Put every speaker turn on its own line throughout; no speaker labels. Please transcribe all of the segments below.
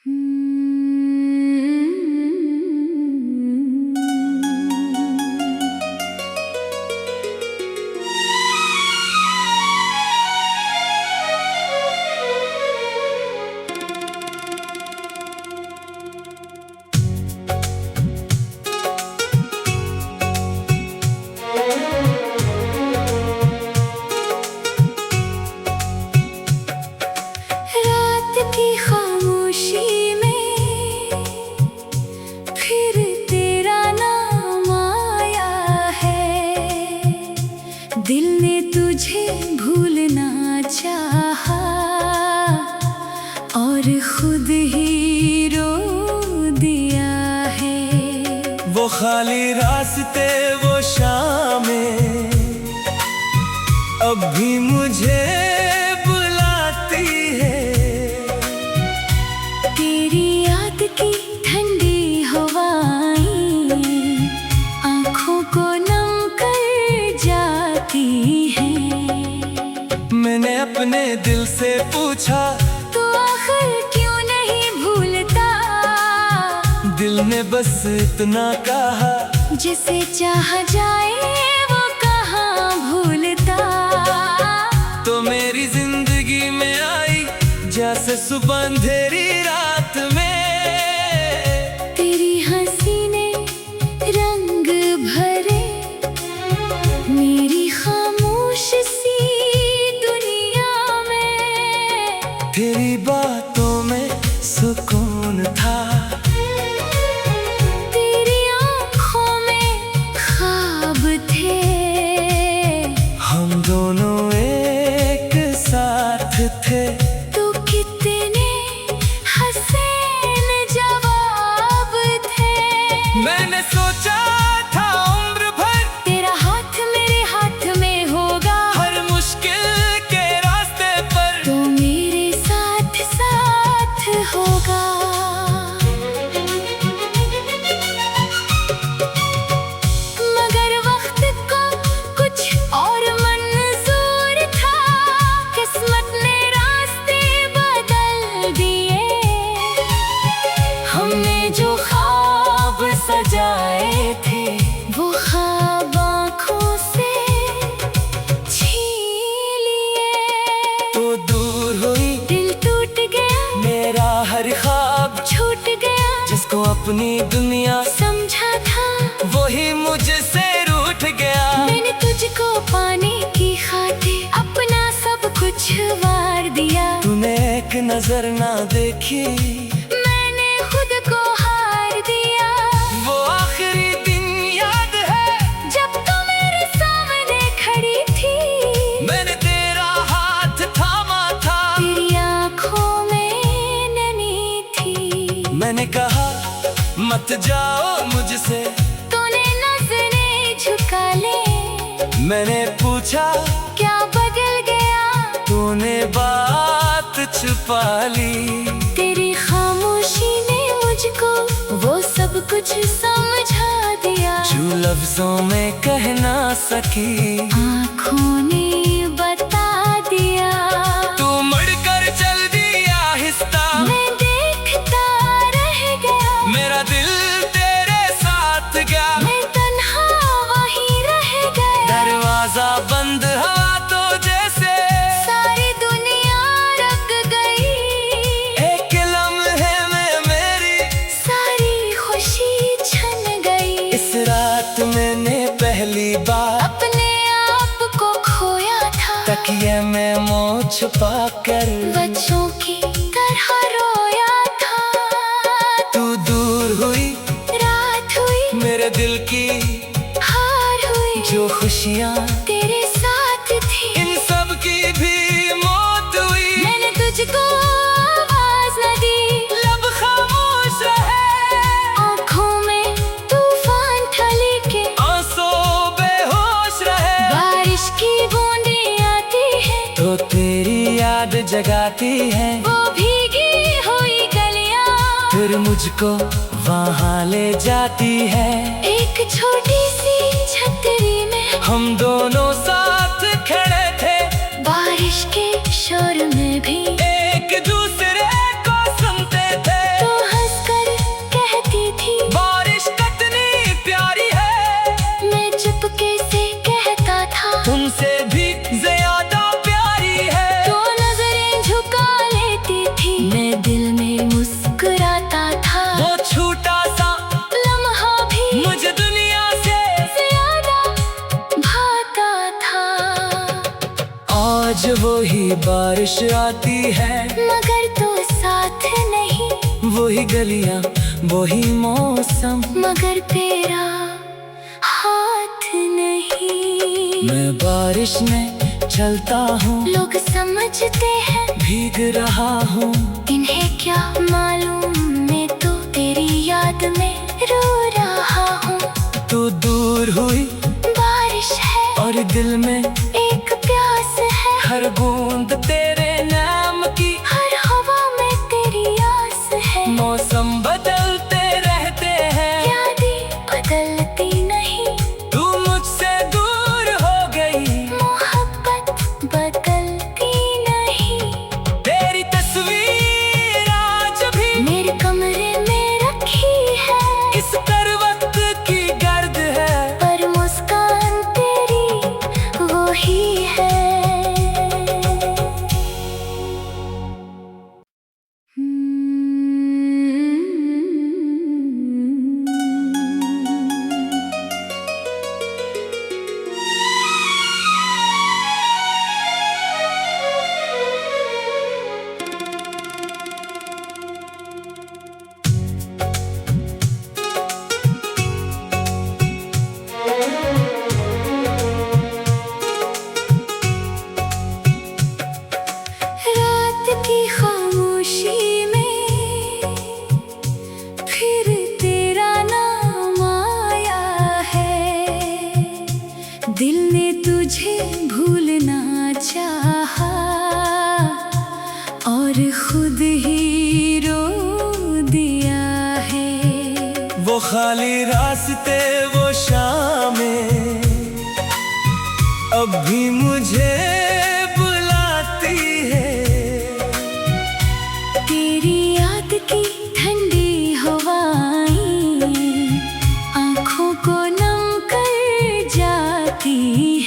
रात की खामोशी में फिर तेरा नाम आया है। दिल ने तुझे भूलना चाहा और खुद ही रो दिया है।
वो खाली रास्ते, वो शामें अब भी मुझे बुलाती है।
तेरी याद की ठंडी हवाएं आँखों को नम कर जाती हैं।
मैंने अपने दिल से पूछा,
तो आखिर क्यों नहीं भूलता?
दिल ने बस इतना कहा,
जिसे चाहा जाए वो कहाँ भूलता।
तो मेरी जिंदगी में आई जैसे सुबह अंधेरी रात में।
तेरी हंसी ने रंग भरे मेरी खामोश सी दुनिया में।
तेरी बातों में सुकून था,
तेरी आँखों में ख्वाब थे।
हम दोनों एक साथ थे।
तो कितने हसीन जवाब थे।
मैंने सोचा था उम्र भर
तेरा हाथ मेरे हाथ में होगा,
हर मुश्किल के रास्ते पर
तो मेरे साथ साथ होगा। मगर वक्त को कुछ और मंजूर था, किस्मत ने रास्ते बदल दिए। हमने जो ख्वाब सजाए थे, वो ख्वाब आँखों से छीन लिए।
तो दूर हुई,
दिल टूट गया,
मेरा हर ख्वाब
छूट गया।
जिसको अपनी दुनिया
समझा था,
वही मुझसे रूठ गया।
मैंने तुझको पाने की खातिर अपना सब कुछ वार दिया।
तूने एक नजर ना देखी,
मैंने खुद को हार दिया।
वो आखिरी दिन याद है
जब तू मेरे सामने खड़ी थी,
मैंने तेरा हाथ थामा था।
तेरी आँखों में नमी थी।
मैंने कहा मत जाओ मुझसे,
तूने नजरें झुका ले।
मैंने पूछा
क्या बदल गया?
तूने बात छुपा ली।
तेरी खामोशी ने मुझको वो सब कुछ समझा दिया,
जो लफ्जों में कह ना सकी।
आँखों ने बता दिया।
तू मुड़कर चल दिया आहिस्ता,
मैं देखता रह गया।
मेरा दिल तेरे साथ गया।
मैं तन्हा वहीं रह गया।
दरवाजा बंद हवा तो जैसे
सारी दुनिया रंग गई।
एक लम्हे में मेरी
सारी खुशी छन गई।
इस रात मैंने पहली बार
अपने आप को खोया था,
तकिए में मुँह छुपा कर
बच्चों की तरह रोया था।
तू दूर हुई,
रात हुई,
मेरे दिल की
हार हुई।
जो खुशियाँ
तेरे साथ थी,
इन सब की भी मौत हुई।
मैंने तुझको आवाज न दी।
लब खामोश रहे,
आँखों में तूफान ठली के,
आंसू बेहोश रहे।
बारिश की बूंदें आती है,
तो तेरी याद जगाती है।
वो भीगी हुई गलियां
फिर मुझको वहाँ ले जाती है।
एक छोटी सी छतरी में
हम दोनों साथ खड़े थे,
बारिश के शोर में भी
एक दूसरे को सुनते थे। वही बारिश आती है
मगर तो साथ नहीं,
वही गलियां वही मौसम
मगर तेरा हाथ नहीं।
मैं बारिश में चलता हूँ,
लोग समझते हैं
भीग रहा हूँ,
इन्हें क्या मालूम मैं तो तेरी याद में रो रहा हूँ।
तू दूर हुई
बारिश है
और दिल में
एक प्यास है,
हर बूंद तेरे नाम की,
हर हवा में तेरी आस है।
मौसम बदलते रहते हैं,
यादें बदलती नहीं,
तू मुझसे दूर हो गई,
मोहब्बत बदलती नहीं।
तेरी तस्वीर आज भी
मेरे कमरे में रखी है,
इस कर वक्त की गर्द है,
पर मुस्कान तेरी वही है। रात की खामोशी में फिर तेरा नाम आया है, दिल ने तुझे भूलना चाहा और खुद ही रो दिया है।
वो खाली रास्ते वो शामें अब भी मुझे बुलाती है,
तेरी याद की ठंडी हवाएं आँखों को नम कर जाती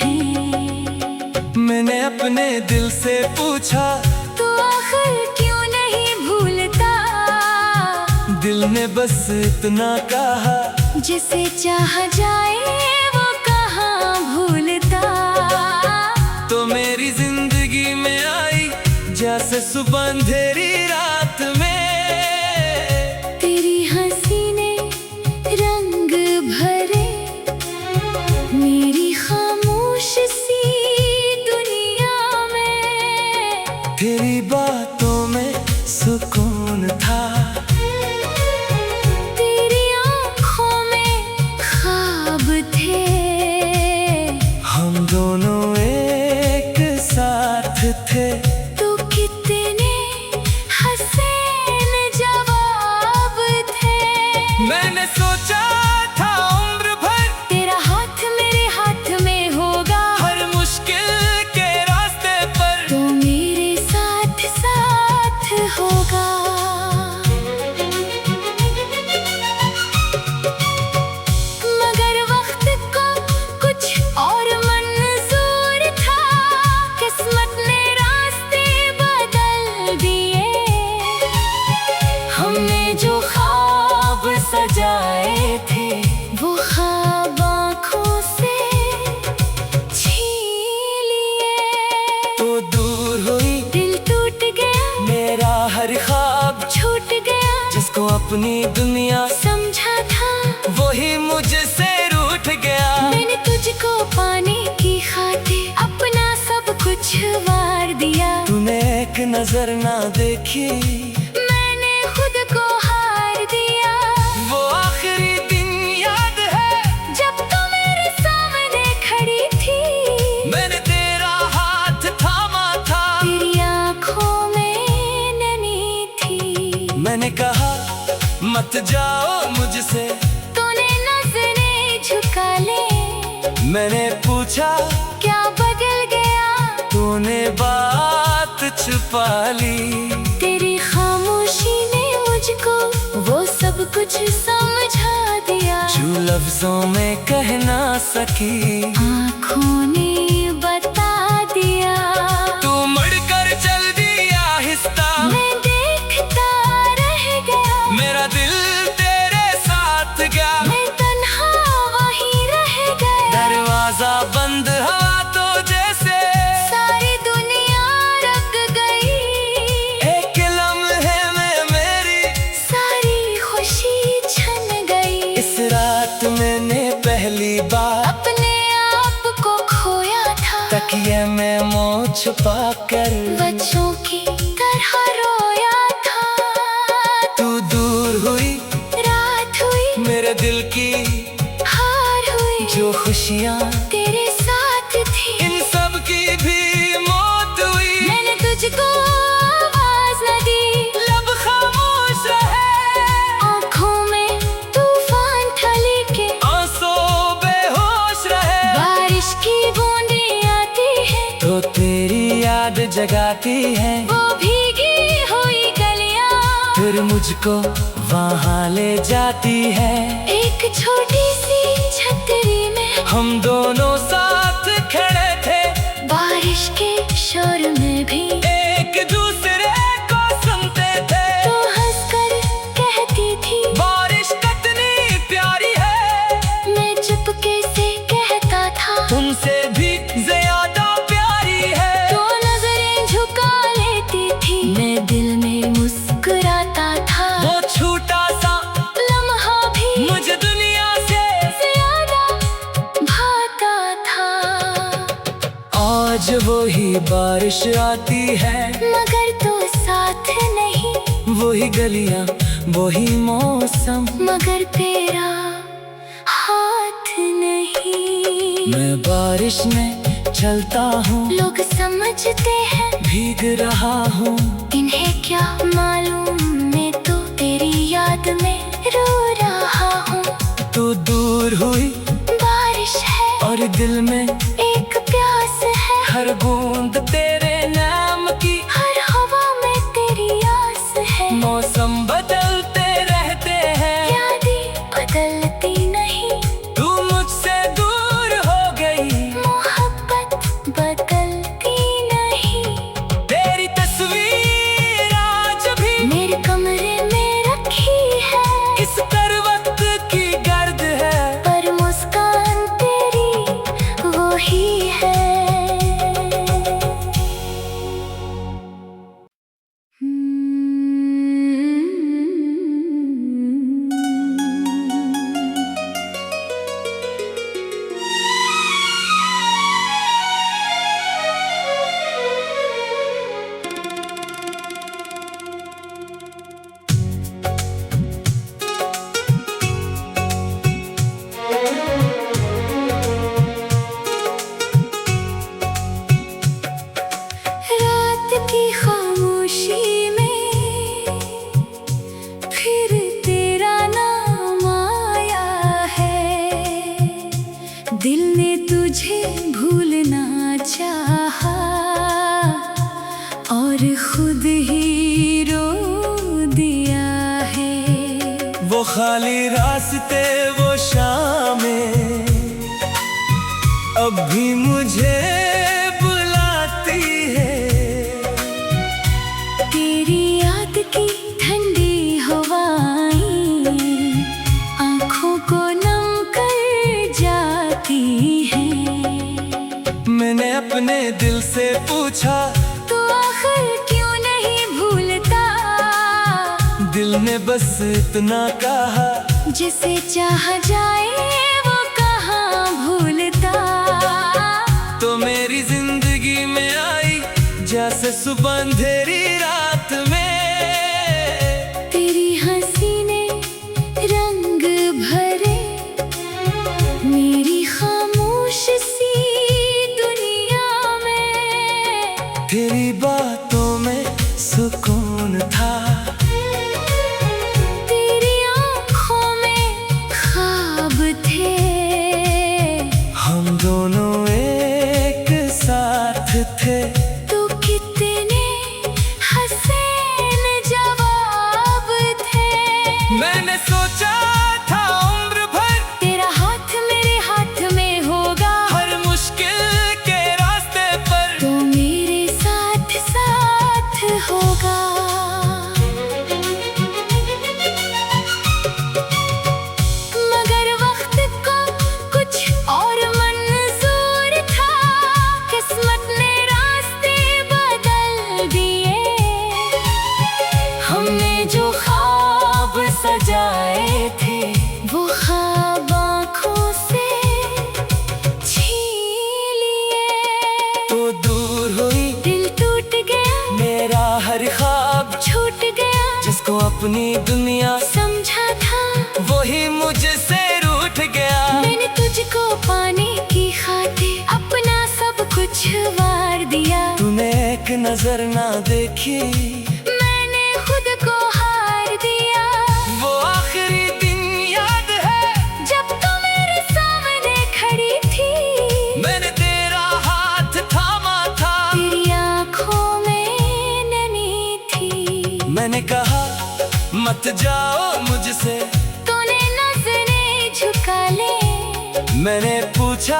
हैं।
मैंने अपने दिल से पूछा
तो आखिर क्यों नहीं भूलता,
दिल ने बस इतना कहा,
जिसे चाहा जाए वो कहाँ भूलता।
तो मेरी जिंदगी में आई जैसे सुबह अंधेरी रात में,
तेरी हंसी ने रंग भरे मेरी खामोश सी दुनिया में।
तेरी बातों में सुकून था,
तेरी आँखों में ख्वाब थे,
हम दोनों एक साथ थे।
तो कितने हसीन जवाब थे।
मैंने सोचा था उम्र भर
तेरा हाथ मेरे हाथ में होगा,
हर मुश्किल के रास्ते पर
तो मेरे साथ साथ होगा। मगर वक्त को कुछ और मंजूर था, किस्मत ने रास्ते बदल दिए। हमने जो ख्वाब सजाए थे वो ख्वाब आँखों से छीन लिए।
तो दूर हुई,
दिल टूट गया,
मेरा हर ख्वाब
छूट गया,
जिसको अपनी दुनिया
समझा था
वही मुझसे रूठ गया।
मैंने तुझको पाने की खातिर अपना सब कुछ वार दिया।
तूने एक नजर ना देखी,
मैंने खुद को हार दिया।
वो आखिरी दिन याद है
जब तू मेरे सामने खड़ी थी,
मैंने तेरा हाथ थामा था,
तेरी आँखों में नमी थी।
मैंने कहा मत जाओ मुझसे,
तूने नजरें झुका ले,
मैंने पूछा
क्या बदल गया,
तूने बात छुपा ली।
तेरी खामोशी ने मुझको वो सब कुछ समझा दिया,
जो लफ्जों में कह ना सकी,
आँखों ने बता दिया।
तू मुड़कर चल दी आहिस्ता,
मैं देखता रह गया,
मेरा दिल तेरे साथ गया,
मैं तन्हा वहीं रह गया।
दरवाजा बंद हवा तो जैसे
सारी दुनिया
छुपा कर
बच्चों की तरह रोया था।
तू दूर हुई,
रात हुई,
मेरे दिल की
हार हुई,
जो खुशियाँ
तेरे साथ थी।
इन सब की भी मौत हुई।
मैंने तुझको आवाज न दी,
लब खामोश रहे,
आँखों में तूफान था लेके
आंसू बेहोश रहे।
बारिश की बूंदें आती है
तो तेरी याद जगाती है,
वो भीगी हुई गलियां
फिर मुझको वहाँ ले जाती है।
एक छोटी सी छतरी में
हम दोनों साथ खड़े थे,
बारिश के शोर में भी
एक दूसरे को सुनते थे।
तो हंसकर कहती थी
बारिश कितनी प्यारी है,
मैं चुपके से कहता था
तुमसे भी ज्यादा प्यारी है।
तो नजरें झुका लेती थी, मैं दिल में मुस्कुराता था।
वो छोटा सा
लम्हा भी
मुझे दुनिया से
ज्यादा भाता था।
आज वही बारिश आती है,
मगर तो साथ नहीं,
वही गलियां वही मौसम,
मगर तेरा हाथ नहीं।
मैं बारिश में चलता हूँ,
लोग समझते हैं
भीग रहा हूँ।
इन्हें क्या मालूम, मैं तो तेरी याद में रो रहा हूँ।
तू दूर हुई
बारिश है
और दिल में
एक प्यास है,
हर बूंद तेरे नाम की,
हर हवा में तेरी आस है।
मौसम बदलते रहते हैं,
यादें बदलती नहीं,
तू मुझसे दूर हो गई,
मोहब्बत बदलती नहीं।
तेरी तस्वीर आज भी
मेरे कमरे में रखी है,
इस करवट की गर्द है,
पर मुस्कान तेरी वही है। रात की खामोशी में फिर तेरा नाम आया है। दिल ने तुझे भूलना चाहा और खुद ही रो दिया है।
वो खाली रास्ते वो शामें अब भी मुझे बुलाती है।
तेरी याद की ठंडी हवाएं आँखों को नम कर जाती हैं।
मैंने अपने दिल से पूछा,
तो आखिर क्यों नहीं भूलता,
दिल ने बस इतना कहा,
जिसे चाहा जाए वो कहाँ भूलता।
तो मेरी जिंदगी में आई जैसे सुबह अंधेरी रात में।
तेरी हंसी ने रंग भरे मेरी खामोश सी दुनिया में।
तेरी बातों में सुकून था,
तेरी आँखों में ख्वाब थे,
हम दोनों एक साथ थे।
तो कितने हसीन जवाब थे।
मैंने सोचा था उम्र भर
तेरा हाथ मेरे हाथ में होगा,
हर मुश्किल के रास्ते पर
तो मेरे साथ साथ होगा। मगर वक्त को कुछ और मंजूर था, किस्मत ने रास्ते बदल दिए। हमने जो ख्वाब सजाए थे, वो ख्वाब आँखों से छीन लिए।
तो दूर हुई अपनी दुनिया
समझा था,
वही मुझसे रूठ गया।
मैंने तुझको पाने की खातिर अपना सब कुछ वार दिया।
तूने एक नजर ना देखी,
मैंने खुद को हार दिया।
वो आखिरी दिन याद है
जब तू मेरे सामने खड़ी थी,
मैंने तेरा हाथ थामा था,
तेरी आँखों में नमी थी।
मैंने कहा मत जाओ मुझसे,
तूने नजरें झुका ले।
मैंने पूछा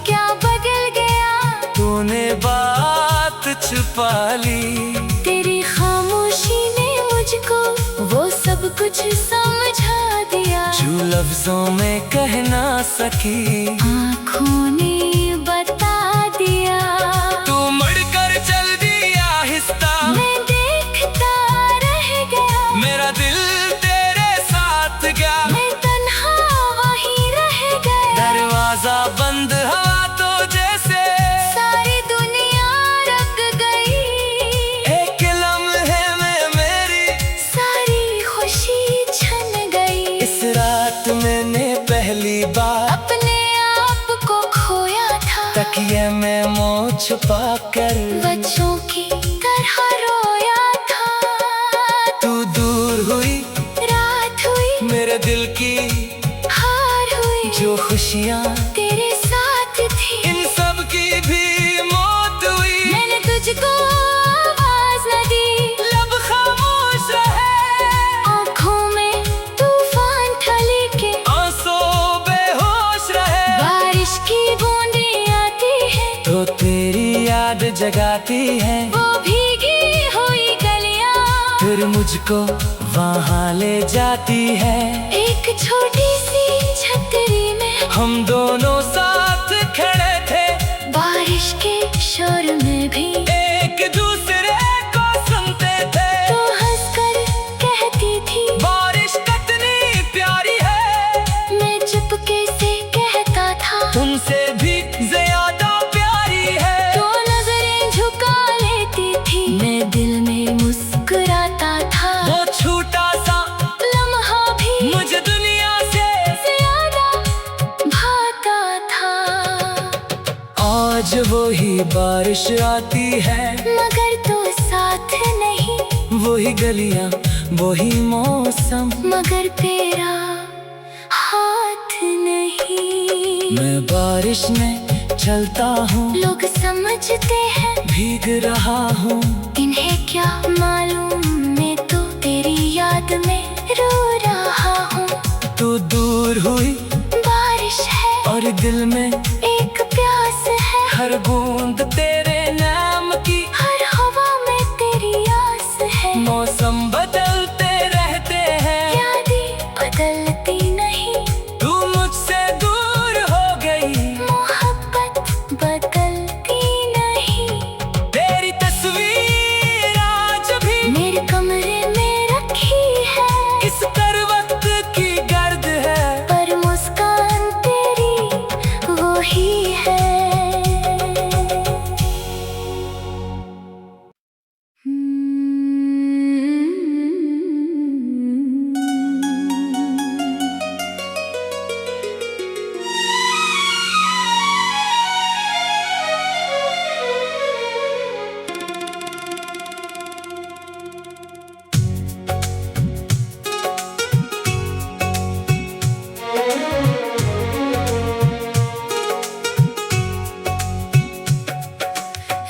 क्या बदल गया,
तूने बात छुपा ली।
तेरी खामोशी ने मुझको वो सब कुछ समझा दिया।
जो लफ्जों में कह ना सकी,
आँखों ने बता दिया।
तू मुड़कर चल दिया आहिस्ता,
मैं देखता रह गया।
मेरा दिल तेरे साथ गया।
मैं तन्हा वहीं रह गया।
दरवाजा बंद हवा तो जैसे
सारी दुनिया रख गई।
एक लम्हे में मेरी
सारी खुशी छन गई।
इस रात मैंने पहली बार
अपने आप को खोया था।
तकिए में मुँह छुपा कर
बच्चों की तरह रोया था।
तू दूर हुई,
रात हुई,
मेरे दिल की
हार हुई।
जो खुशियाँ
तेरे साथ थी,
इन सब की भी मौत हुई।
मैंने तुझको आवाज न दी।
लब खामोश रहे,
आँखों में तूफान था लेके
आंसू बेहोश रहे।
बारिश की बूंदें आती है,
तो तेरी याद जगाती है,
वो भीगी हुई गलियां
फिर मुझको वहाँ ले जाती है।
एक छोटी सी छतरी में
हम दोनों साथ खड़े थे,
बारिश के शोर में भी
एक दूसरे को सुनते थे।
तो हंसकर कहती थी
बारिश कितनी प्यारी है,
मैं चुपके से कहता था
तुमसे भी ज्यादा प्यारी है।
तो नजरें झुका लेती थी, मैं दिल में मुस्कुराता था।
वो छोटा सा
लम्हा भी
मुझे दुनिया से
ज्यादा भाता था।
आज वही बारिश आती है,
मगर तो साथ नहीं,
वही गलियां वही मौसम,
मगर तेरा हाथ नहीं।
मैं बारिश में चलता हूँ,
लोग समझते हैं
भीग रहा हूँ।
इन्हें क्या मालूम, मैं तो तेरी याद में रो रहा हूँ।
तू दूर हुई
बारिश है
और दिल में
एक प्यास है,
हर बूंद तेरे नाम की,
हर हवा में तेरी आस है।
मौसम बदलते रहते हैं,
यादें बदलती नहीं,
तू मुझसे दूर हो गई।
मोहब्बत बदलती नहीं।
तेरी तस्वीर आज भी
मेरे कमरे में रखी है,
इस कर वक्त की गर्द है,
पर मुस्कान तेरी वही है।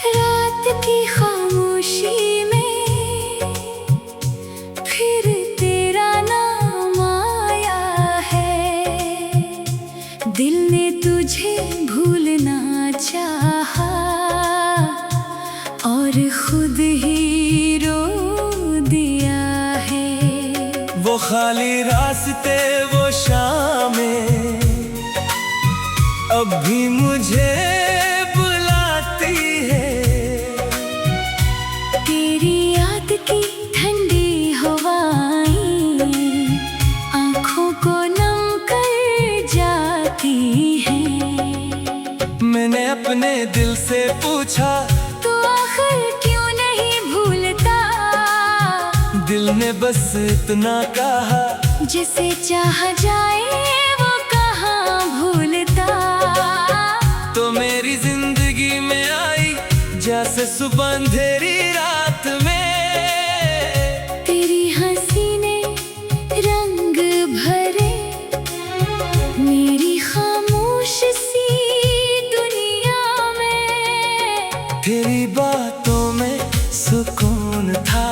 रात की खामोशी में फिर तेरा नाम आया है। दिल ने तुझे भूलना चाहा और खुद ही रो दिया है।
वो खाली रास्ते वो शामें अब भी मुझे बुलाती है।
तेरी याद की ठंडी हवाएं आँखों को नम कर जाती हैं।
मैंने अपने दिल से पूछा,
तो आखिर क्यों नहीं भूलता?
दिल ने बस इतना कहा,
जिसे चाह जाए वो कहाँ भूलता।
तो मेरी जिंदगी में आई जैसे सुबह अंधेरी रात में।
तेरी हंसी ने रंग भरे मेरी खामोश सी दुनिया में।
तेरी बातों में सुकून था,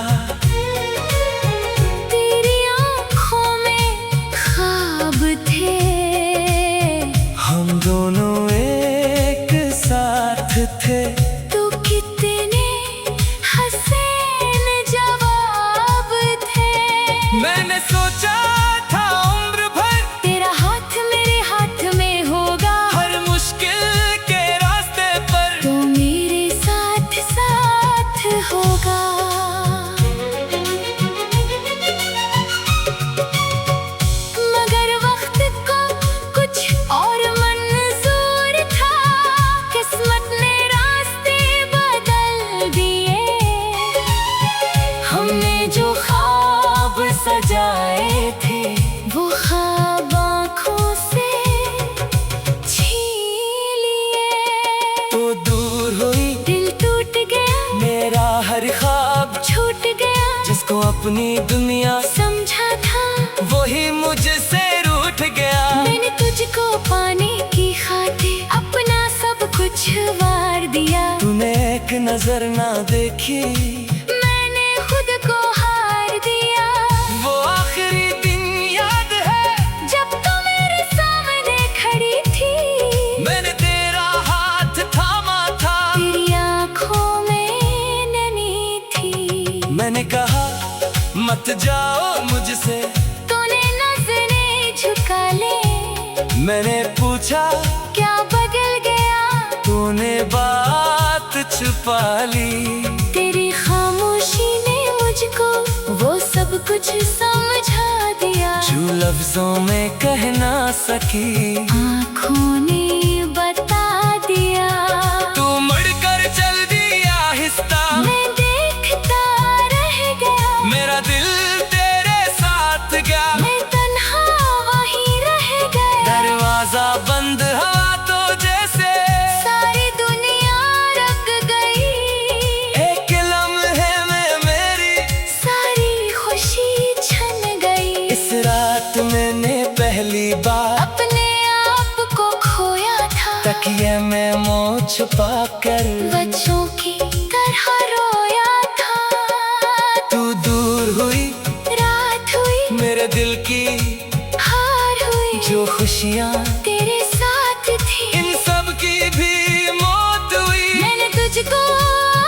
तेरी आँखों में ख्वाब थे।
हम दोनों एक साथ थे।
तो कितने हसीन जवाब थे।
मैंने सोचा था उम्र भर
तेरा हाथ मेरे हाथ में होगा,
हर मुश्किल के रास्ते पर
तो मेरे साथ साथ होगा। मगर वक्त को कुछ और मंजूर था, किस्मत ने रास्ते बदल दिए। हमने जो ख्वाब सजाए थे वो ख्वाब आँखों से छीन लिए।
तो दूर हुई,
दिल टूट गया,
मेरा हर ख्वाब
छूट गया।
जिसको अपनी दुनिया
समझा था
वही मुझसे रूठ गया।
मैंने तुझको पाने की खातिर अपना सब कुछ वार दिया।
तूने एक नजर ना देखी,
मैंने खुद को हार दिया।
वो आखिरी दिन याद है
जब तू मेरे सामने खड़ी थी,
मैंने तेरा हाथ थामा था।
तेरी आँखों में नमी थी।
मैंने कहा मत जाओ मुझसे,
तूने नजरें झुका ले।
मैंने पूछा
क्या बदल गया,
तूने बात छुपा ली।
तेरी खामोशी ने मुझको वो सब कुछ समझा दिया।
जो लफ्जों में कह ना सकी,
आँखों ने बता दिया।
तू मुड़कर चल दी आहिस्ता,
मैं देखता रह गया।
मेरा दिल तेरे साथ गया।
मैं तन्हा वहीं रह गया।
दरवाजा बंद हवा तो जैसे
सारी दुनिया रख गई।
एक लम्हे में मेरी
सारी खुशी छन गई।
इस रात मैंने पहली बार
अपने आप को खोया था,
तकिए में मुँह छुपा कर
बच्चों की तरह रोया था।
तू दूर हुई,
रात हुई,
मेरे दिल की
हार हुई।
जो खुशियाँ
तेरे साथ थी,
इन सब की भी मौत हुई।
मैंने तुझको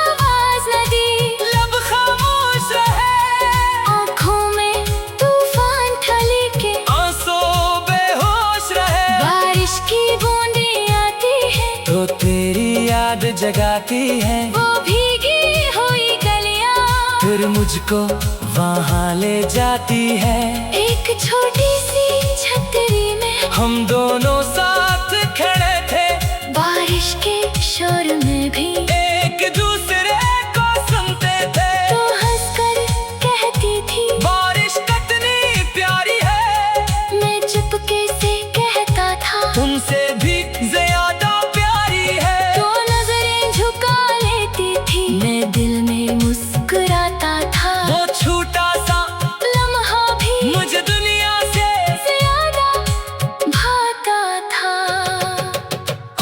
आवाज न दी,
लब खामोश रहे,
आँखों में तूफान था लेके
आंसू बेहोश रहे।
बारिश की बूंदें आती है,
तो तेरी याद जगाती है,
वो भीगी हुई गलियां
फिर मुझको वहाँ ले जाती है।
एक छोटी सी छतरी में
हम दोनों साथ खड़े थे,
बारिश के शोर में भी
एक दूसरे को सुनते थे।
तो हंसकर कहती थी
बारिश कितनी प्यारी है,
मैं चुपके से कहता था
तुमसे भी ज्यादा प्यारी है।
तो नजरें झुका लेती थी, मैं दिल में मुस्कुराता था।
वो छोटा सा
लम्हा भी
मुझे दुनिया से
ज्यादा भाता था।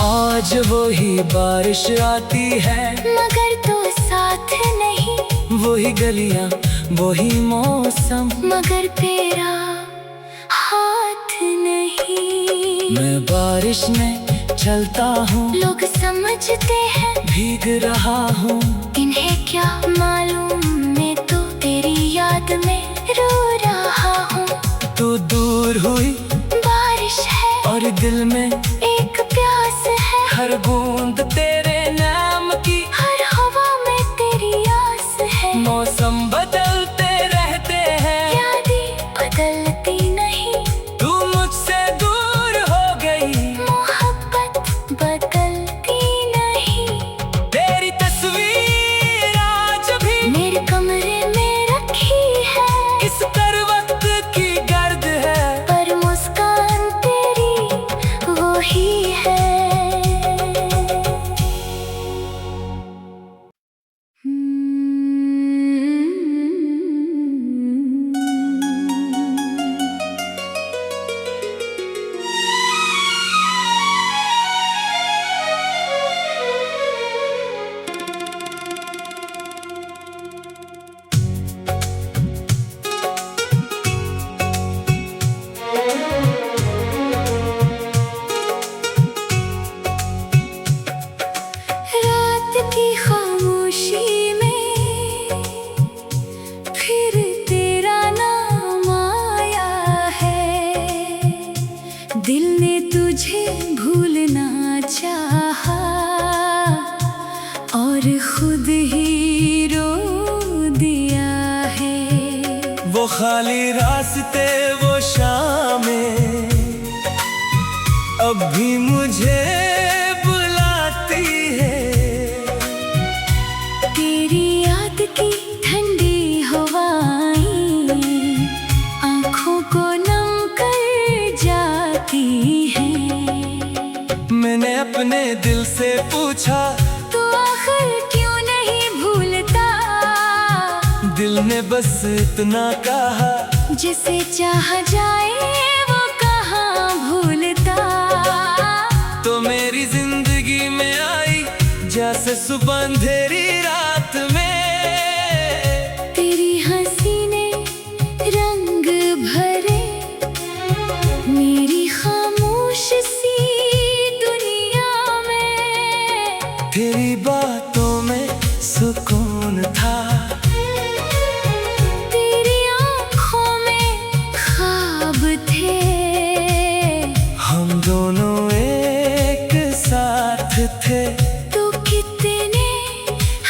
आज वही बारिश आती है,
मगर तो साथ नहीं,
वही गलियां वही मौसम,
मगर तेरा हाथ नहीं।
मैं बारिश में चलता हूँ,
लोग समझते हैं
भीग रहा हूँ।
इन्हें क्या मालूम, मैं तो तेरी याद में रो रहा हूँ।
तू दूर हुई
बारिश है
और दिल में
एक प्यास है,
हर बूंद तेरे नाम की,
हर हवा में तेरी आस है।
मौसम बदलते रहते हैं,
यादें बदलती नहीं,
तू मुझसे दूर हो गई।
मोहब्बत बदलती नहीं।
तेरी तस्वीर आज भी
मेरे कमरे में रखी है,
खाली रास्ते वो शामें अब भी मुझे बुलाती है।
तेरी याद की ठंडी हवाएं आँखों को नम कर जाती है।
मैंने अपने दिल से पूछा
तो आखिर क्यों नहीं भूलता।
दिल ने बस इतना कहा
जिसे चाहा जाए वो कहाँ भूलता।
तो मेरी जिंदगी में आई जैसे सुबह अंधेरी रात में।
तेरी हंसी ने रंग भरे मेरी खामोश सी दुनिया में।
तेरी बातों में सुकून था,
तेरी आँखों में ख्वाब थे।
हम दोनों एक साथ थे।
तो कितने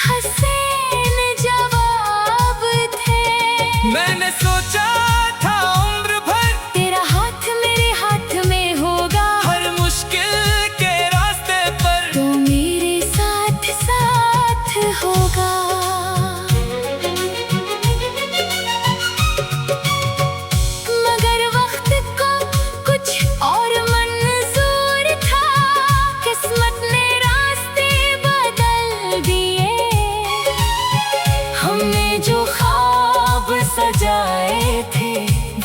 हसीन जवाब थे।
मैंने सोचा था उम्र भर
तेरा हाथ मेरे हाथ में होगा
हर मुश्किल के रास्ते पर।
तो मेरे साथ साथ होगा। मगर वक्त को कुछ और मंजूर था। किस्मत ने रास्ते बदल दिए। हमने जो ख्वाब सजाए थे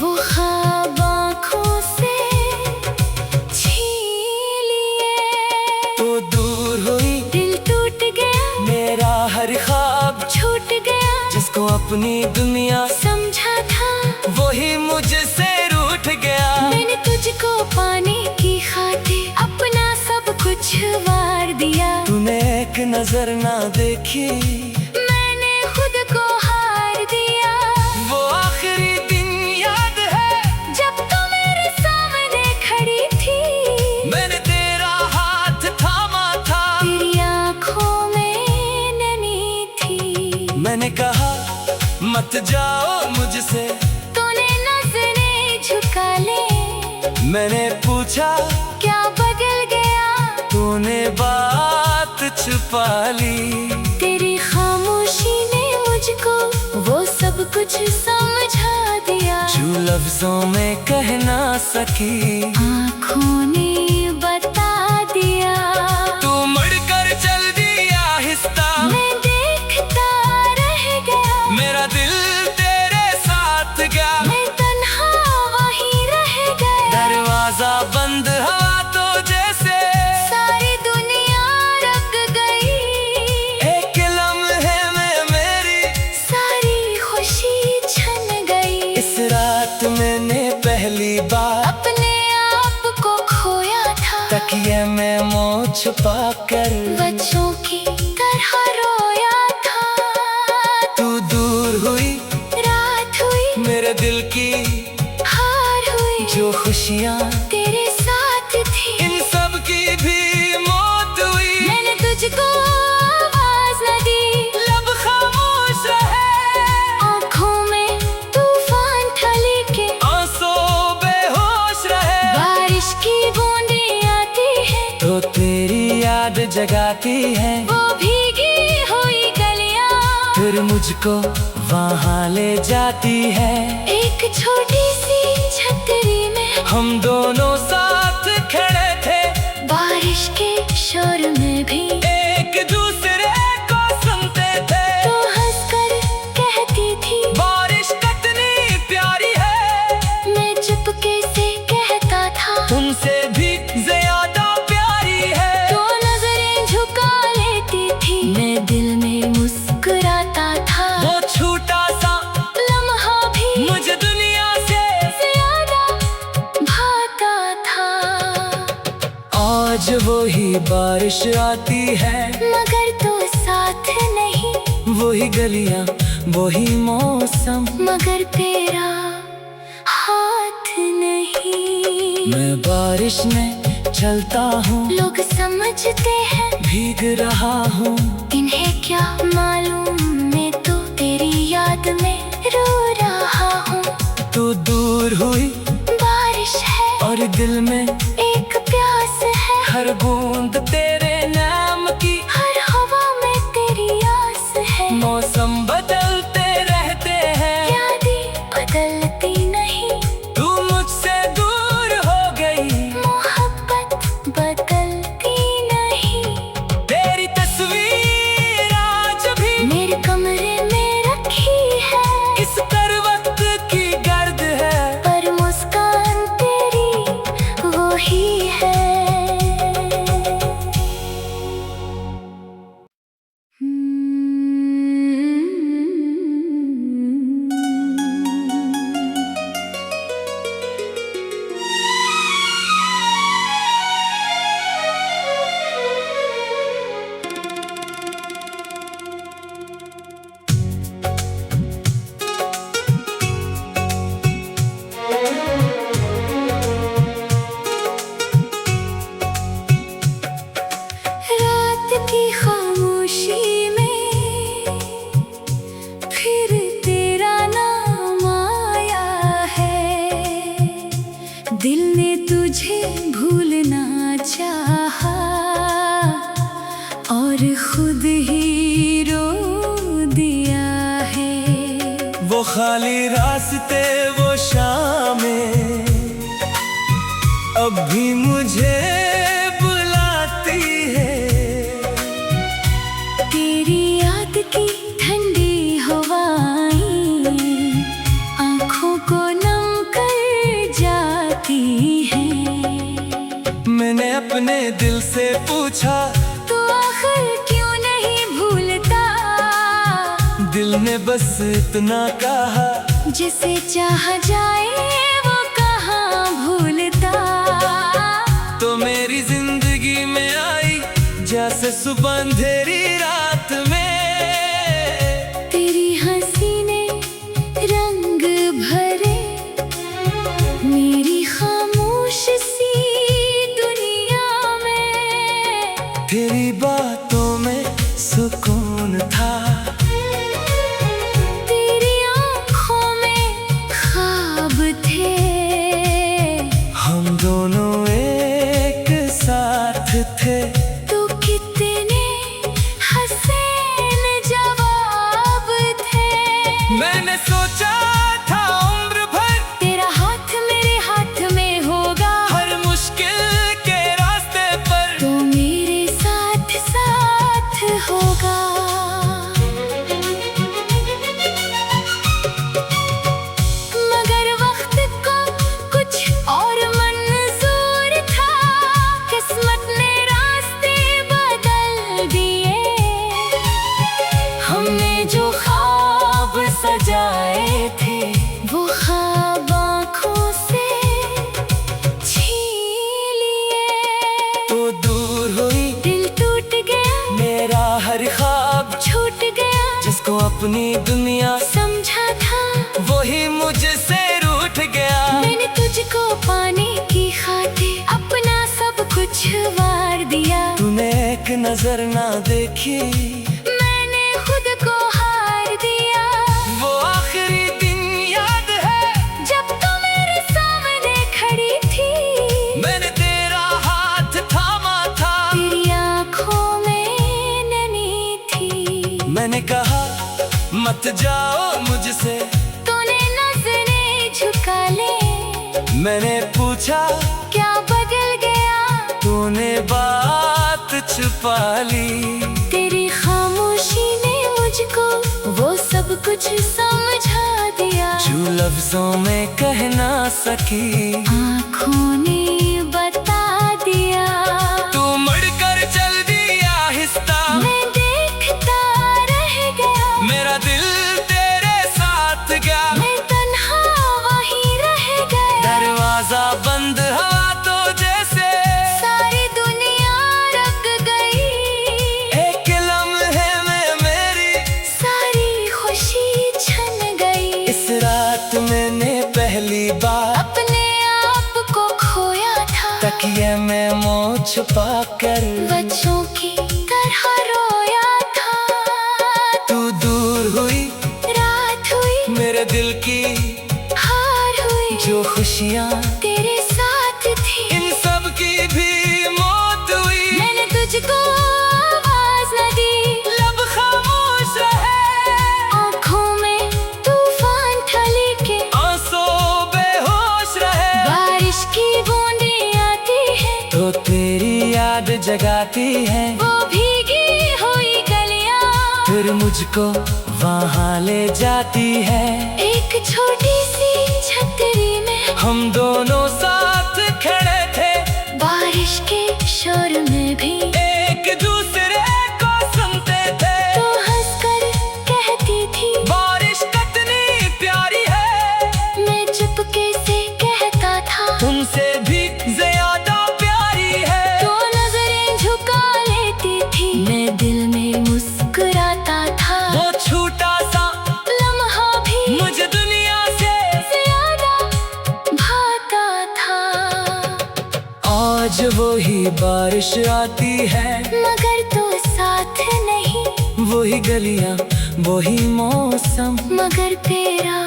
वो ख्वाब आँखों से छीन लिए।
तो दूर हुई
दिल टूट गया
मेरा हर ख्वाब,
छूट गया
जिसको अपनी दुनिया
समझा था।
वही मुझसे रूठ गया।
मैंने तुझको पाने की खातिर अपना सब कुछ वार दिया।
तूने एक नजर ना देखी,
मैंने खुद को हार दिया।
वो आखिरी दिन याद है
जब तू मेरे सामने खड़ी थी।
मैंने तेरा हाथ थामा था।
तेरी आँखों में नमी थी।
मैंने कहा मत जाओ मुझसे,
तूने नजरें झुका ले।
मैंने पूछा
क्या बदल गया।
तूने बात छुपा ली।
तेरी खामोशी ने मुझको वो सब कुछ समझा दिया।
जो लफ्जों में कह ना सकी,
आँखों ने बता दिया।
तू मुड़कर चल दिया आहिस्ता।
मैं देखता रह गया।
मेरा दिल तेरे साथ गया।
मैं तन्हा वहीं रह गया।
दरवाजा बंद हवा तो जैसे
सारी दुनिया रंग गई।
एक लम्हे में मेरी
सारी खुशी छन गई।
इस रात मैंने पहली बार
अपने आप को खोया था।
तकिए में मुँह छुपा कर
बच्चों की तरह रोया था।
तू दूर हुई,
रात हुई,
मेरे दिल की
हार हुई।
जो खुशियाँ
तेरे साथ थी
इन सब की भी मौत हुई।
मैंने तुझको आवाज न दी।
लब खामोश रहे,
आँखों में तूफान था लेकिन
आंसू बेहोश रहे।
बारिश की बूंदें आती है
तो तेरी याद जगाती है।
वो भीगी हुई गलियां
फिर मुझको वहाँ ले जाती है।
एक छोटी सी छतरी में
हम दोनों साथ खड़े थे,
बारिश के शोर में भी
एक दूसरे को सुनते थे।
तो हंसकर कहती थी
बारिश कितनी प्यारी है।
मैं चुपके से कहता था
तुमसे भी ज्यादा प्यारी है।
तो नजरें झुका लेती थी। मैं दिल में मुस्कुराता था।
वो छोटा सा
लम्हा भी
मुझे दुनिया से
ज्यादा भाता था।
आज वही बारिश आती है,
मगर तो साथ नहीं।
वही गलियां वही मौसम,
मगर तेरा हाथ नहीं।
मैं बारिश में चलता हूँ,
लोग समझते हैं
भीग रहा हूँ।
इन्हें क्या मालूम मैं तो तेरी याद में रो रहा हूँ।
दूर हुई
बारिश है
और दिल में
एक प्यास है,
हर बूंद तेरे नाम की,
हर हवा में तेरी आस है।
मौसम बदलते रहते हैं,
यादें बदलती नहीं,
तू मुझसे दूर हो गई,
मोहब्बत बदलती नहीं।
तेरी तस्वीर आज भी
मेरे कमरे में रखी है,
इस पर वक्त की गर्द है,
पर मुस्कान तेरी वो ही है। रात की खामोशी में फिर तेरा नाम आया है, दिल ने तुझे भूलना चाहा और खुद ही रो दिया है।
वो खाली रास्ते वो शामें अब भी मुझे बुलाती है,
तेरी याद की ठंडी हवाएं आँखों को नम कर जाती हैं।
मैंने अपने दिल से पूछा
तो आखिर क्यों नहीं भूलता,
दिल ने बस इतना कहा,
जिसे चाहा जाए वो कहाँ भूलता।
तो मेरी जिंदगी में आई जैसे सुबह अंधेरी रात में,
तेरी हंसी ने रंग भरे मेरी खामोश सी दुनिया में।
तेरी बातों में सुकून था,
तेरी आँखों में ख्वाब थे,
हम दोनों एक साथ थे।
तो कितने हसीन जवाब थे।
मैंने सोचा था उम्र भर
तेरा हाथ मेरे हाथ में होगा,
हर मुश्किल के रास्ते पर
तो मेरे साथ साथ होगा। मगर वक्त को कुछ और मंजूर था, किस्मत ने रास्ते बदल दिए। हमने जो ख्वाब सजाए थे वो ख्वाब आँखों से छीन लिए।
तो दूर हुई
दिल टूट गया,
मेरा हर ख्वाब,
छूट गया,
जिसको अपनी दुनिया
समझा था
वही मुझसे रूठ गया।
मैंने तुझको पाने की खातिर अपना सब कुछ वार दिया।
तूने एक नजर ना देखी,
मैंने खुद को हार दिया।
वो आखिरी दिन याद है
जब तू मेरे सामने खड़ी थी,
मैंने तेरा हाथ थामा था,
तेरी आँखों में नमी थी।
मैंने कहा मत जाओ मुझसे,
तूने नजरें झुका ले।
मैंने पूछा
क्या बदल गया,
तूने बात छुपा ली।
तेरी खामोशी ने मुझको वो सब कुछ समझा दिया।
जो लफ्जों में कह ना सकी,
आँखों ने बता दिया।
तू मुड़कर चल दिया आहिस्ता,
मैं देखता रह गया,
मेरा दिल तेरे साथ गया।
मैं तन्हा वहीं रह गया।
दरवाजा बंद हवा तो जैसे
सारी दुनिया रंग गई,
एक लम्हे में मेरी
सारी खुशी छन गई।
इस रात मैंने पहली बार
अपने आप को खोया था,
तकिए में मुँह छुपा कर
बच्चों की तरह रोया था।
तू दूर हुई,
रात हुई,
मेरे दिल की
हार हुई,
जो खुशियाँ
तेरे साथ थी,
इन सब की भी मौत हुई।
मैंने तुझको आवाज न दी,
लब खामोश रहे,
आँखों में तूफान था लेके
आंसू बेहोश रहे।
बारिश की बूंदें आती है
तो तेरी याद जगाती है,
वो भीगी हुई गलियां
फिर मुझको वहाँ ले जाती है।
एक छोटी सी छतरी में
हम दोनों साथ खड़े थे,
बारिश के शोर में भी
एक दूसरे को सुनते थे।
तो हंसकर कहती थी
बारिश कितनी प्यारी है,
मैं चुपके से कहता था
तुमसे भी ज्यादा प्यारी है।
तो नजरें झुका लेती थी, मैं दिल में मुस्कुराता था।
वो छोटा सा
लम्हा भी
मुझे दुनिया से
ज्यादा भाता था,
आज वही बारिश आती है,
मगर तो साथ नहीं,
वही गलियां वही मौसम,
मगर तेरा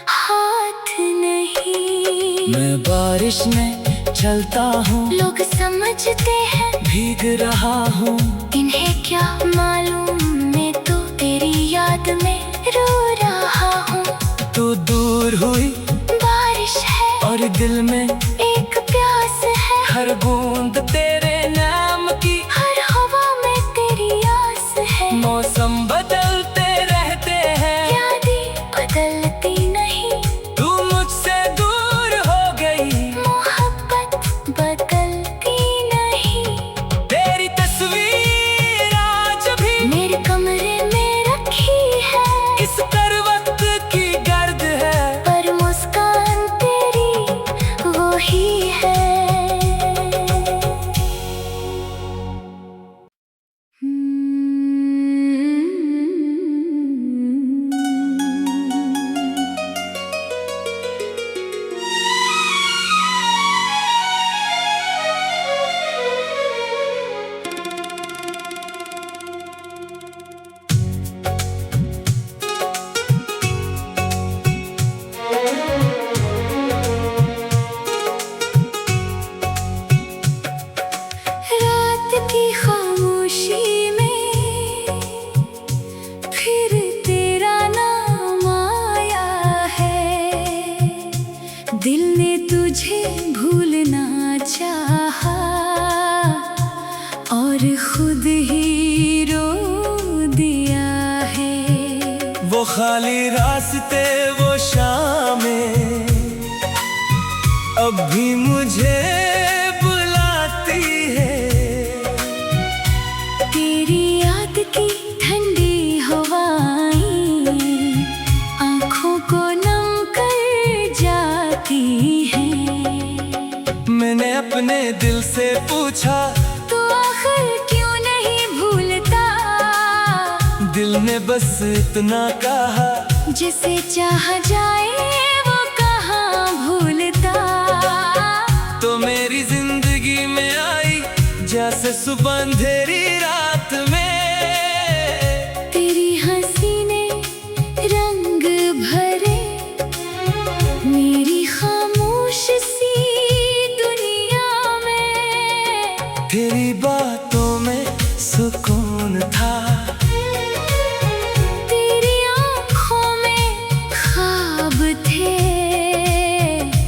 हाथ नहीं।
मैं बारिश में चलता हूँ,
लोग समझते हैं
भीग रहा हूँ।
इन्हें क्या मालूम, मैं तो तेरी याद में रो रहा हूँ।
तू दूर हुई
बारिश है
और दिल में
एक प्यास है,
हर बूंद तेरे नाम की,
हर हवा में तेरी आस है।
मौसम बदलते रहते हैं,
यादें बदलती नहीं,
तू मुझसे दूर हो गई।
मोहब्बत बदलती नहीं।
तेरी तस्वीर आज भी
मेरे कमरे में रखी है,
इस तर वक्त की गर्द है,
पर मुस्कान तेरी वो ही है। रात की खामोशी में फिर तेरा नाम आया है, दिल ने तुझे भूलना चाहा और खुद ही रो दिया है।
वो खाली रास्ते वो शामें अब भी मुझे बुलाती है।
तेरी याद की ठंडी हवाएं आँखों को नम कर जाती हैं।
मैंने अपने दिल से पूछा,
तो आखिर क्यों नहीं भूलता,
दिल ने बस इतना कहा,
जिसे चाह जाए वो कहाँ भूलता।
तो मेरी जिंदगी में आई जैसे सुबह अंधेरी रात में।
तेरी हंसी ने रंग भरे मेरी खामोश सी दुनिया में।
तेरी बातों में सुकून था,
तेरी आँखों में ख्वाब थे,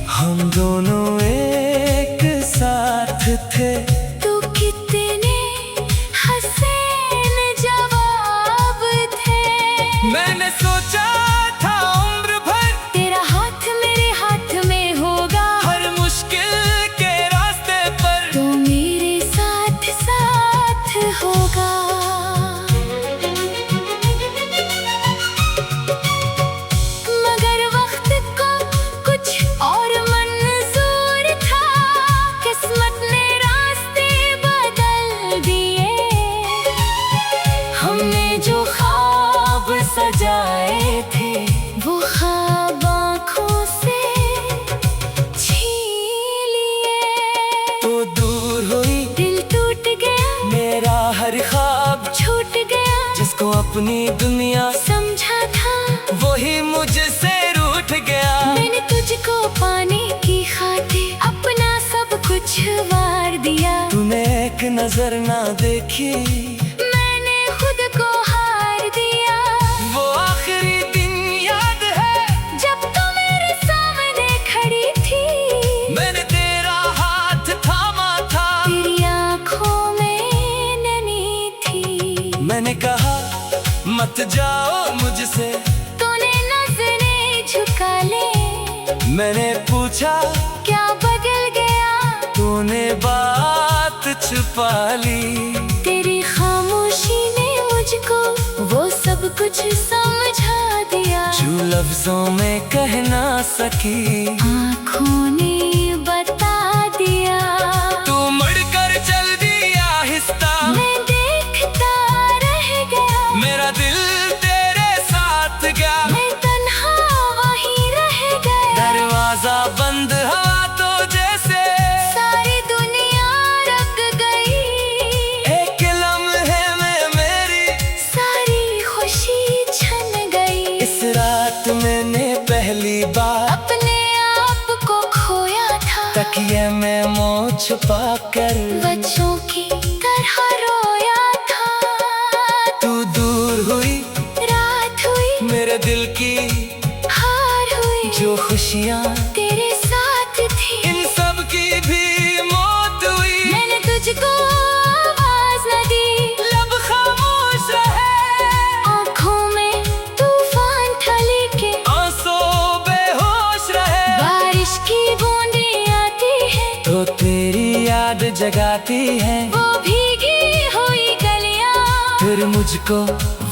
हम दोनों एक साथ थे।
तो कितने हसीन जवाब थे।
मैंने सोचा था उम्र भर
तेरा हाथ मेरे हाथ में होगा,
हर मुश्किल के रास्ते पर
तो मेरे साथ साथ होगा। मगर वक्त को कुछ और मंजूर था, किस्मत ने रास्ते बदल दिए। हमने जो ख्वाब सजाए थे, वो ख्वाब आँखों से छीन लिए।
तो दूर हुई,
दिल टूट गया,
मेरा हर ख्वाब
छूट गया,
जिसको अपनी दुनिया
समझा था
वही मुझसे रूठ गया।
मैंने तुझको पाने कुछ वार दिया।
तूने एक नजर ना देखी,
मैंने खुद को हार दिया।
वो आखिरी दिन याद है
जब तू मेरे सामने खड़ी थी,
मैंने तेरा हाथ थामा था,
तेरी आँखों में नमी थी।
मैंने कहा मत जाओ मुझसे,
तूने नजरें झुका ले।
मैंने पूछा
क्या बदल गया,
तूने बात छुपा ली।
तेरी खामोशी ने मुझको वो सब कुछ समझा दिया,
जो लफ्जों में कह ना सकी,
आँखों ने बता दिया।
तू मुड़कर चल दी आहिस्ता,
मैं देखता रह गया,
मेरा दिल तेरे साथ गया।
मैं तन्हा वहीं रह गया।
दरवाजा बंद हुआ तो जैसे
सारी दुनिया रंग गई,
एक लम्हे में मेरी
सारी खुशी छन गई।
इस रात मैंने पहली बार
अपने आप को खोया था,
तकिए में मुँह छुपा कर
बच्चों की तरह रोया था।
तू दूर हुई,
रात हुई,
मेरे दिल की
हार हुई,
जो खुशियाँ
तेरे साथ थी।
इन सब की भी मौत हुई।
मैंने तुझको आवाज न दी,
लब खामोश रहे,
आँखों में तूफान था लेकिन
आंसू बेहोश रहे।
बारिश की बूंदें आती है
तो तेरी याद जगाती है,
वो भीगी हुई गलियां,
फिर मुझको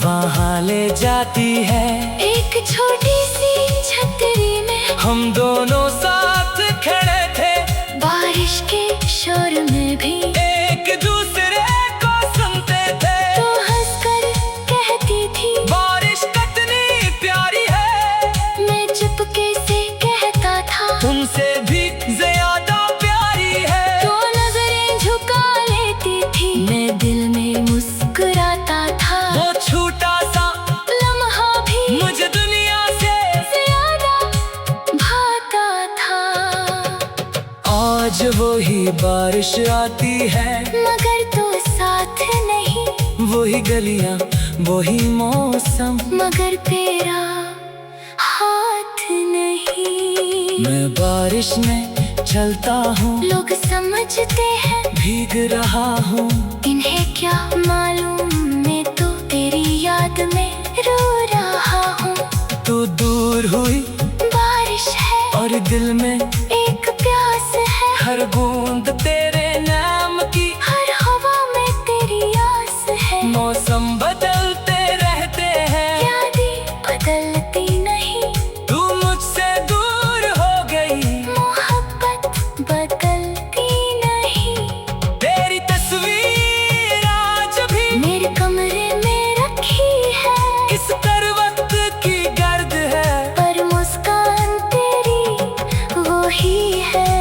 वहाँ ले जाती है।
एक छोटी सी छतरी में
हम दोनों साथ खड़े थे,
बारिश के शोर में भी
एक दूसरे को सुनते थे।
तो हंसकर कहती थी
बारिश कितनी प्यारी है,
मैं चुपके से कहता था
तुमसे भी ज्यादा प्यारी है।
तो नजरें झुका लेती थी, मैं दिल में मुस्कुराता था।
वो छोटा सा
लम्हा भी
मुझे दुनिया से
ज्यादा भाता था।
आज वही बारिश आती है,
मगर तो साथ नहीं,
वही गलियां वही मौसम,
मगर तेरा हाथ नहीं।
मैं बारिश में चलता हूँ,
लोग समझते हैं
भीग रहा हूँ।
इन्हें क्या मालूम, मैं तो तेरी याद में रो रहा हूँ।
तू दूर हुई
बारिश है
और दिल में
एक प्यास है,
हर बूंद तेरे नाम की,
हर हवा में तेरी आस है।
मौसम बदलते रहते हैं,
यादें बदलती नहीं,
तू मुझसे दूर हो गई।
मोहब्बत बदलती नहीं।
तेरी तस्वीर आज भी
मेरे कमरे में रखी है,
इस पर वक्त की गर्द है,
पर मुस्कान तेरी वही है।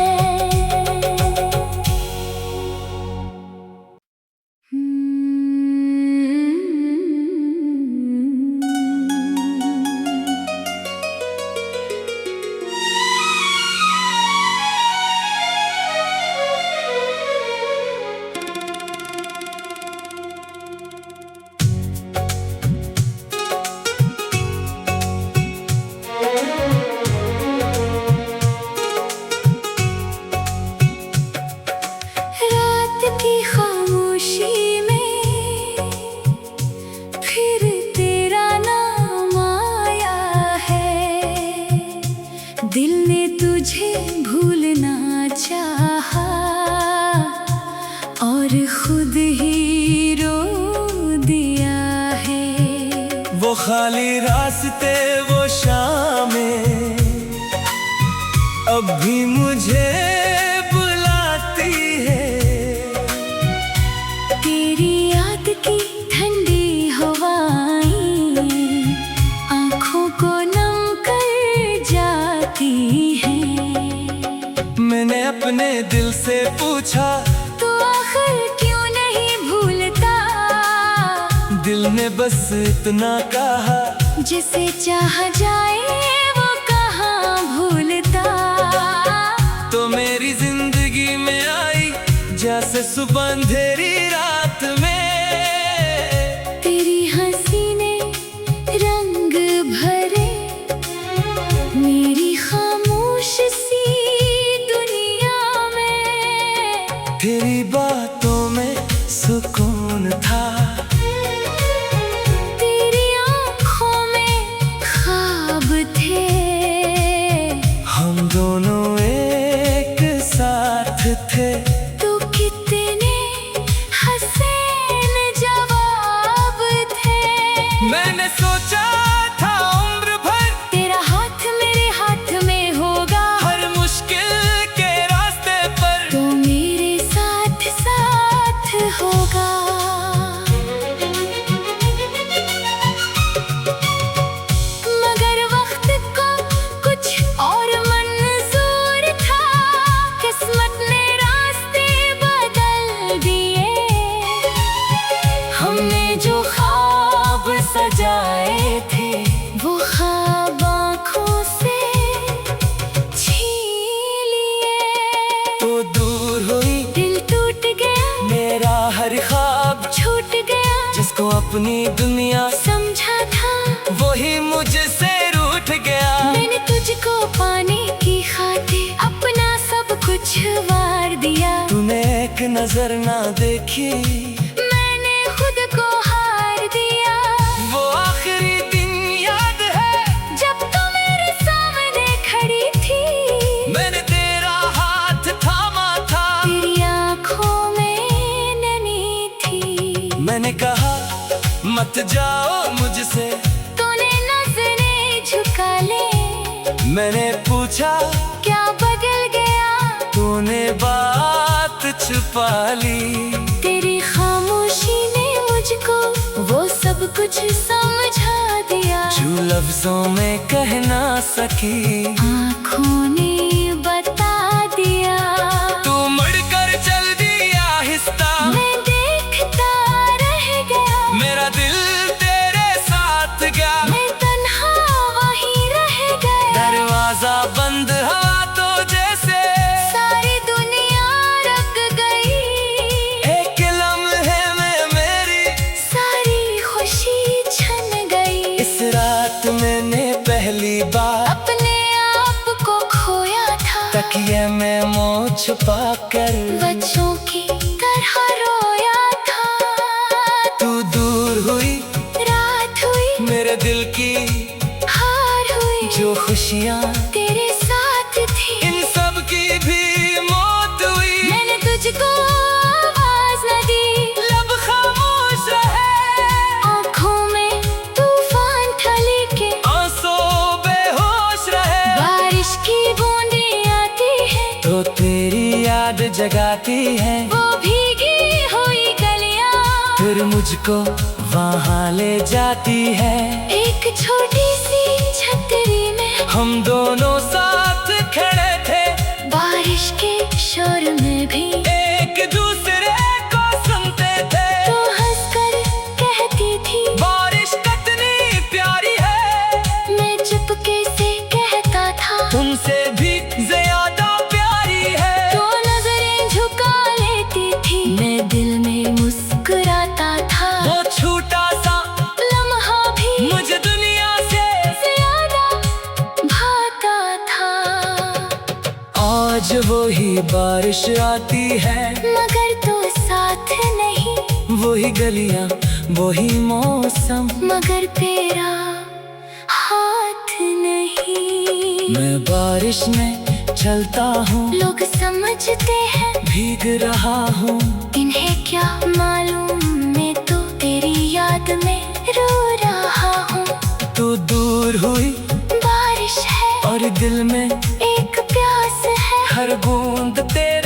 रात की खामोशी में फिर तेरा नाम आया है। दिल ने तुझे भूलना चाहा और खुद ही रो दिया है।
वो खाली रास्ते वो शामें अब भी मुझे बुलाती है।
तेरी याद की ठंडी हवाएं आँखों को नम कर जाती हैं।
मैंने अपने दिल से पूछा,
तो आखिर क्यों नहीं भूलता,
दिल ने बस इतना कहा,
जिसे चाह जाए वो कहाँ भूलता।
तो मेरी जिंदगी में आई सुबह अंधेरी रात में
तेरी हंसी ने रंग भरे मेरी खामोश सी दुनिया में।
तेरी बातों में सुकून था,
तेरी आँखों में ख्वाब थे,
हम दोनों एक साथ थे।
तो कितने हसीन जवाब थे।
मैंने सोचा था उम्र भर
तेरा हाथ मेरे हाथ में होगा,
हर मुश्किल के रास्ते पर
तो मेरे साथ साथ होगा। मगर वक्त को कुछ और मंजूर था, किस्मत ने रास्ते बदल दिए। हमने जो ख्वाब सजाए थे वो ख्वाब आँखों से छीन लिए।
तो दूर हुई,
दिल टूट गया,
मेरा हर ख्वाब
छूट गया,
जिसको अपनी दुनिया
समझा था
वही मुझसे रूठ गया।
मैंने तुझको पाने की खातिर अपना सब कुछ वार दिया।
तूने एक नजर ना देखी,
मैंने खुद को हार दिया।
वो आखिरी दिन याद है
जब तू मेरे सामने खड़ी थी,
मैंने तेरा हाथ थामा था।
तेरी आँखों में नमी थी।
मैंने कहा मत जाओ मुझसे,
तूने नजरें झुका ले।
मैंने पूछा
क्या बदल गया,
तूने बात छुपा ली।
तेरी खामोशी ने मुझको वो सब कुछ समझा दिया।
जो लफ्जों में कह ना सकी,
आँखों ने बता दिया।
तू मुड़कर चल दिया आहिस्ता,
मैं देखता रह गया,
मेरा दिल तेरे साथ गया।
मैं तन्हा वहीं रह गया।
दरवाजा बंद हवा तो जैसे
सारी दुनिया रक गई,
एक लम्हे में मेरी
सारी खुशी छन गई।
इस रात मैंने पहली बार
अपने आप को खोया था,
तकिए में मुँह छुपा कर
बच्चों की तरह रोया था।
तू दूर हुई,
रात हुई,
मेरे दिल की
हार हुई,
जो खुशियाँ
तेरे साथ थी।
इन सब की भी मौत हुई।
मैंने तुझको आवाज न दी,
लब खामोश रहे,
आँखों में तूफान था लेकिन
आंसू बेहोश रहे।
बारिश की बूंदें आती है,
तो तेरी याद जगाती है,
वो भीगी हुई गलियां
फिर मुझको वहाँ ले जाती है।
एक छोटी सी छतरी में
हम दोनों साथ खड़े थे,
बारिश के शोर में भी
एक दूसरे को सुनते थे।
तो हंसकर कहती थी
बारिश कितनी प्यारी है,
मैं चुपके से कहता था
तुमसे भी ज्यादा प्यारी है।
तो नजरें झुका लेती थी, मैं दिल में मुस्कुराता था।
वो छोटा सा
लम्हा भी
मुझे दुनिया से
ज्यादा भाता था।
आज वही बारिश आती है,
मगर तो साथ नहीं,
वही गलियां वही मौसम,
मगर तेरा हाथ नहीं।
मैं बारिश में चलता हूँ,
लोग समझते हैं
भीग रहा हूँ।
इन्हें क्या मालूम, मैं तो तेरी याद में रो रहा हूँ।
तू दूर हुई
बारिश है
और दिल में
एक प्यास है,
हर बूंद तेरे